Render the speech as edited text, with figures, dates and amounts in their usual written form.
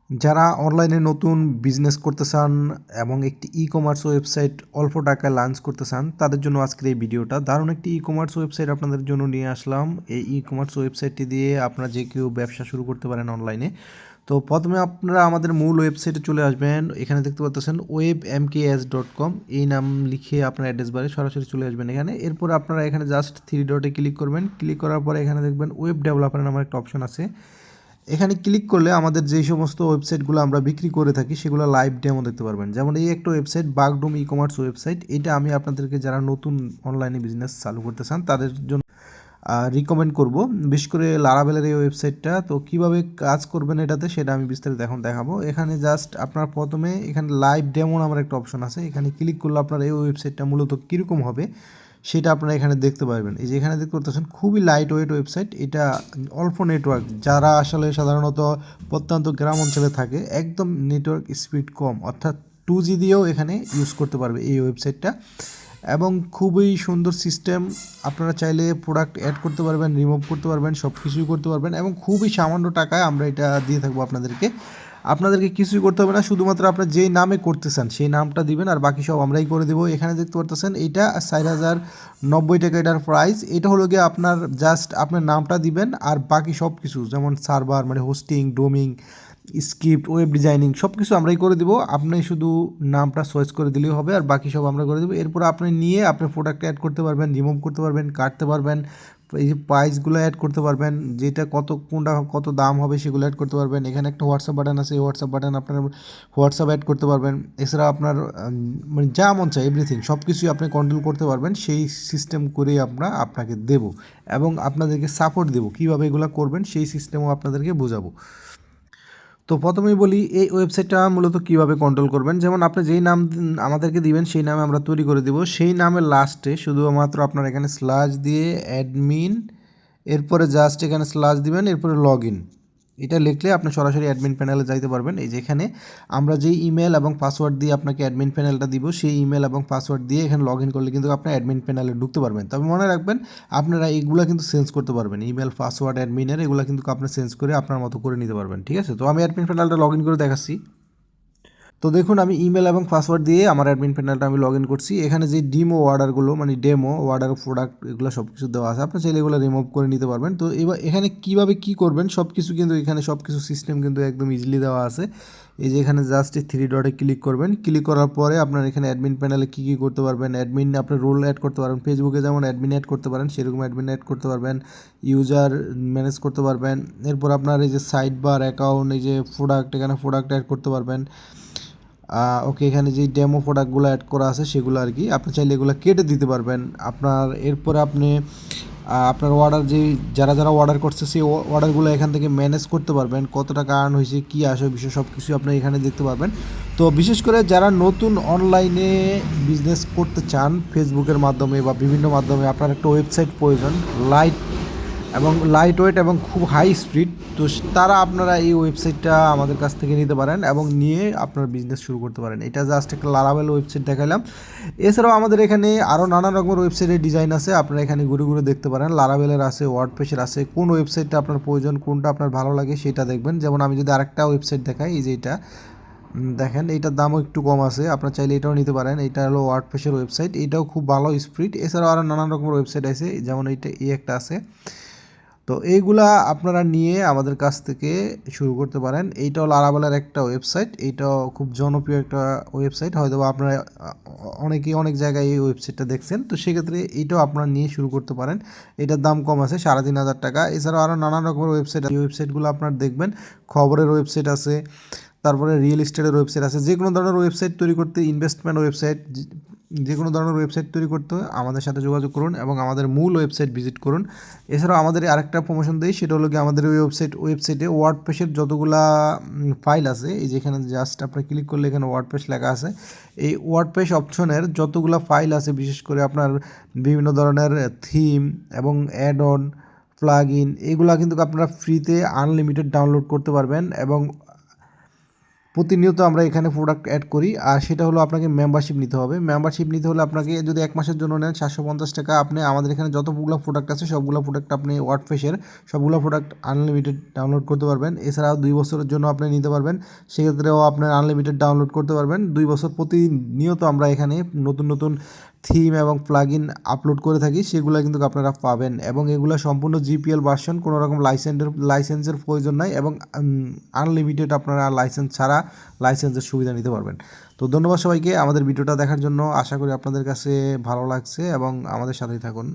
যারা অনলাইনে নতুন বিজনেস করতে চান এবং একটি ই-কমার্স ওয়েবসাইট অল্প টাকায় লঞ্চ করতে চান তাদের জন্য আজকের এই ভিডিওটা দারুণ একটি ই-কমার্স ওয়েবসাইট আপনাদের জন্য নিয়ে আসলাম। এই ই-কমার্স ওয়েবসাইটটি দিয়ে আপনারা যে কেউ ব্যবসা শুরু করতে পারেন অনলাইনে। তো প্রথমে আপনারা আমাদের মূল ওয়েবসাইটে চলে আসবেন। এখানে দেখতে পাচ্ছেন webmks.com এই নাম লিখে আপনার অ্যাড্রেস বারে সরাসরি চলে আসবেন এখানে। এরপর আপনারা এখানে জাস্ট 3 ডটে ক্লিক করবেন। ক্লিক করার পরে এখানে দেখবেন ওয়েব ডেভেলপার নামের একটা অপশন আছে। এখানে ক্লিক করলে আমাদের যেই সমস্ত ওয়েবসাইটগুলো আমরা বিক্রি করে থাকি সেগুলো লাইভ ডেমো দেখতে পারবেন। যেমন এই একটা ওয়েবসাইট বাগডোম ই-কমার্স ওয়েবসাইট, এটা আমি আপনাদেরকে যারা নতুন অনলাইনে বিজনেস চালু করতে চান তাদের জন্য রিকমেন্ড করব, বিশেষ করে লারাভেলের এই ওয়েবসাইটটা। তো কিভাবে কাজ করবেন এটাতে সেটা আমি বিস্তারিত এখন দেখাবো। এখানে জাস্ট আপনার প্রথমে এখানে লাইভ ডেমো নামের একটা অপশন আছে, এখানে ক্লিক করলে আপনার এই ওয়েবসাইটটা মূলত কীরকম হবে সেটা আপনারা এখানে দেখতে পারবেন। এই যে এখানে দেখতে পাচ্ছেন খুবই লাইট ওয়েট ওয়েবসাইট, এটা অল্প নেটওয়ার্ক, যারা আসলে সাধারণত প্রত্যন্ত গ্রাম অঞ্চলে থাকে একদম নেটওয়ার্ক স্পিড কম অর্থাৎ 2G দিয়েও এখানে ইউজ করতে পারবে এই ওয়েবসাইটটা। এবং খুবই সুন্দর সিস্টেম, আপনারা চাইলে প্রোডাক্ট অ্যাড করতে পারবেন, রিমুভ করতে পারবেন, সব কিছুই করতে পারবেন এবং খুবই সামান্য টাকায় আমরা এটা দিয়ে থাকবো আপনাদেরকে কিছুই করতে হবে না, শুধুমাত্র আপনার যেই নামে করতে চান সেই নামটা দিবেন আর বাকি সব আমরাই করে দেবো। এখানে দেখতে পারতেছেন এইটা 4090 টাকা এটার প্রাইস। এটা হলো গিয়ে আপনার জাস্ট আপনার নামটা দিবেন আর বাকি সব কিছু যেমন সার্ভার মানে হোস্টিং, ডোমিং, স্ক্রিপ্ট, ওয়েব ডিজাইনিং সব কিছু আমরাই করে দেবো। আপনি শুধু নামটা চয়েস করে দিলেই হবে আর বাকি সব আমরা করে দেবো। এরপর আপনি নিয়ে আপনার প্রোডাক্ট অ্যাড করতে পারবেন, রিমুভ করতে পারবেন, কাটতে পারবেন, এই যে প্রাইসগুলো অ্যাড করতে পারবেন, যেটা কোনটা কত দাম হবে সেগুলো অ্যাড করতে পারবেন। এখানে একটা হোয়াটসঅ্যাপ বাটন আছে, এই হোয়াটসঅ্যাপ বাটন আপনার হোয়াটসঅ্যাপ অ্যাড করতে পারবেন। এছাড়া আপনার মানে যা মন চায় এভরিথিং সব কিছুই আপনি কন্ট্রোল করতে পারবেন। সেই সিস্টেম করেই আমরা আপনাকে দেব এবং আপনাদেরকে সাপোর্ট দেবো, কীভাবে এগুলো করবেন সেই সিস্টেমও আপনাদেরকে বোঝাবো। তো প্রথমেই বলি এই ওয়েবসাইটটা মূলত কীভাবে কন্ট্রোল করবেন। যেমন আপনি যেই নাম আমাদেরকে দিবেন সেই নামে আমরা তৈরি করে দেবো। সেই নামের লাস্টে শুধুমাত্র আপনার এখানে স্ল্যাশ দিয়ে অ্যাডমিন, এরপরে জাস্ট এখানে স্ল্যাশ দিবেন, এরপরে লগ ইন, এটা লিখলে আপনি সরাসরি অ্যাডমিন প্যানেলে যাইতে পারবেন। এই যেখানে আমরা যেই ইমেল এবং পাসওয়ার্ড দিয়ে আপনাকে অ্যাডমিন প্যানেলটা দিব সেই ইমেল এবং পাসওয়ার্ড দিয়ে এখানে লগ ইন করলে কিন্তু আপনি অ্যাডমিন প্যানেলে ঢুকতে পারবেন। তবে মনে রাখবেন আপনারা এইগুলো কিন্তু চেঞ্জ করতে পারবেন, ইমেল, পাসওয়ার্ড, অ্যাডমিনের এগুলো কিন্তু আপনি চেঞ্জ করে আপনার মতো করে নিতে পারবেন। ঠিক আছে, তো আমি অ্যাডমিন প্যানেলটা লগ ইন করে দেখাচ্ছি। তো দেখুন আমি ইমেল এবং পাসওয়ার্ড দিয়ে আমার অ্যাডমিন প্যানেলটা আমি লগ ইন করছি। এখানে যে ডেমো অর্ডারগুলো মানে ডেমো অর্ডার, প্রোডাক্ট এগুলো সব কিছু দেওয়া আছে, আপনি চাইলে এগুলো রিমুভ করে নিতে পারবেন। তো এবার এখানে কীভাবে কী করবেন সব কিছু কিন্তু এখানে সব কিছু সিস্টেম কিন্তু একদম ইজিলি দেওয়া আছে। এই যে এখানে জাস্ট 3 ডটে ক্লিক করবেন, ক্লিক করার পরে আপনার এখানে অ্যাডমিন প্যানেলে কী কী করতে পারবেন, অ্যাডমিন আপনার রোল অ্যাড করতে পারবেন, ফেসবুকে যেমন অ্যাডমিন অ্যাড করতে পারেন সেরকম অ্যাডমিন অ্যাড করতে পারবেন, ইউজার ম্যানেজ করতে পারবেন। এরপর আপনার এই যে সাইড বার অ্যাকাউন্ট, এই যে প্রোডাক্ট, এখানে প্রোডাক্ট অ্যাড করতে পারবেন। ওকে, এখানে যে ডেমো প্রোডাক্টগুলো অ্যাড করা আছে সেগুলো আর কি আপনি চাইলে এগুলো কেটে দিতে পারবেন। এরপরে আপনি আপনার অর্ডার যারা অর্ডার করছে সেই অর্ডারগুলো এখান থেকে ম্যানেজ করতে পারবেন, কত টাকা আর্ন হয়েছে, কী আসে বিষয় সব কিছু আপনি এখানে দেখতে পারবেন। তো বিশেষ করে যারা নতুন অনলাইনে বিজনেস করতে চান ফেসবুকের মাধ্যমে বা বিভিন্ন মাধ্যমে, আপনার একটা ওয়েবসাইট প্রয়োজন লাইট ওয়েট এবং খুব হাই স্পিড, তো তারা আপনারা এই ওয়েবসাইটটা আমাদের কাছ থেকে নিতে পারেন এবং নিয়ে আপনার বিজনেস শুরু করতে পারেন। এটা জাস্ট একটা লারাভেল ওয়েবসাইট দেখালাম। এছাড়াও আমাদের এখানে আরও নানান রকমের ওয়েবসাইটের ডিজাইন আছে, আপনারা এখানে ঘুরে ঘুরে দেখতে পারেন। লারাভেলের আছে, ওয়ার্ডপ্রেসের আছে, কোন ওয়েবসাইটটা আপনার প্রয়োজন, কোনটা আপনার ভালো লাগে সেটা দেখবেন। যেমন আমি যদি আরেকটা ওয়েবসাইট দেখাই, এই যে এটা দেখেন, এইটার দামও একটু কম আছে, আপনার চাইলে এটাও নিতে পারেন। এটা হলো ওয়ার্ডপ্রেসের ওয়েবসাইট, এটাও খুব ভালো স্পিড। এছাড়াও আরও নানান রকমের ওয়েবসাইট আছে, যেমন এই একটা আছে। তো এইগুলা আপনারা নিয়ে আমাদের কাছ থেকে শুরু করতে পারেন। এইটাও লারাভেলের একটা ওয়েবসাইট, এইটাও খুব জনপ্রিয় একটা ওয়েবসাইট, হয়তো আপনারা অনেকেই অনেক জায়গায় এই ওয়েবসাইটটা দেখছেন। তো সেক্ষেত্রে এইটাও আপনারা নিয়ে শুরু করতে পারেন, এটার দাম কম আছে 3500 টাকা। এছাড়াও আরও নানান রকমের ওয়েবসাইট আছে, এই ওয়েবসাইটগুলো আপনারা দেখবেন। খবরের ওয়েবসাইট আছে, তারপরে রিয়েল এস্টেটের ওয়েবসাইট আছে। যে কোনো ধরনের ওয়েবসাইট তৈরি করতে, ইনভেস্টমেন্ট ওয়েবসাইট, যে কোনো ধরনের ওয়েবসাইট তৈরি করতে আমাদের সাথে যোগাযোগ করুন এবং আমাদের মূল ওয়েবসাইট ভিজিট করুন। এছাড়াও আমাদের আরেকটা প্রমোশন দেই, সেটা হলো কি আমাদের ওই ওয়েবসাইটে ওয়ার্ডপ্রেসের যতগুলা ফাইল আছে, এই যেখানে জাস্ট আপনি ক্লিক করলে এখানে ওয়ার্ডপ্রেস লেখা আছে, এই ওয়ার্ডপ্রেস অপশনের যতগুলো ফাইল আছে, বিশেষ করে আপনার বিভিন্ন ধরনের থিম এবং অ্যাড অন, প্লাগ ইন, এগুলা কিন্তু আপনারা ফ্রিতে আনলিমিটেড ডাউনলোড করতে পারবেন এবং প্রতিনিয়ত আমরা এখানে প্রোডাক্ট অ্যাড করি। আর সেটা হলো আপনাকে মেম্বারশিপ নিতে হবে। মেম্বারশিপ নিতে হলে আপনাকে যদি 1 মাসের জন্য নেন 750 টাকা, আপনি আমাদের এখানে যতগুলো প্রোডাক্ট আছে সবগুলো প্রোডাক্ট আপনি ওয়ার্ডপ্রেসের সবগুলো প্রোডাক্ট আনলিমিটেড ডাউনলোড করতে পারবেন। এছাড়াও 2 বছরের জন্য আপনি নিতে পারবেন। সেক্ষেত্রেও আপনার আনলিমিটেড ডাউনলোড করতে পারবেন 2 বছর। প্রতিনিয়ত আমরা এখানে নতুন নতুন থিম এবং প্লাগইন আপলোড করে থাকি, সেগুলো কিন্তু আপনারা পাবেন এবং এগুলো সম্পূর্ণ জিপিএল ভার্সন, কোনো রকম লাইসেন্সের প্রয়োজন নাই এবং আনলিমিটেড আপনারা লাইসেন্স ছাড়া লাইসেন্সের সুবিধা নিতে পারবেন। তো ধন্যবাদ সবাইকে আমাদের ভিডিওটা দেখার জন্য। আশা করি আপনাদের কাছে ভালো লাগছে এবং আমাদের সাথেই থাকুন।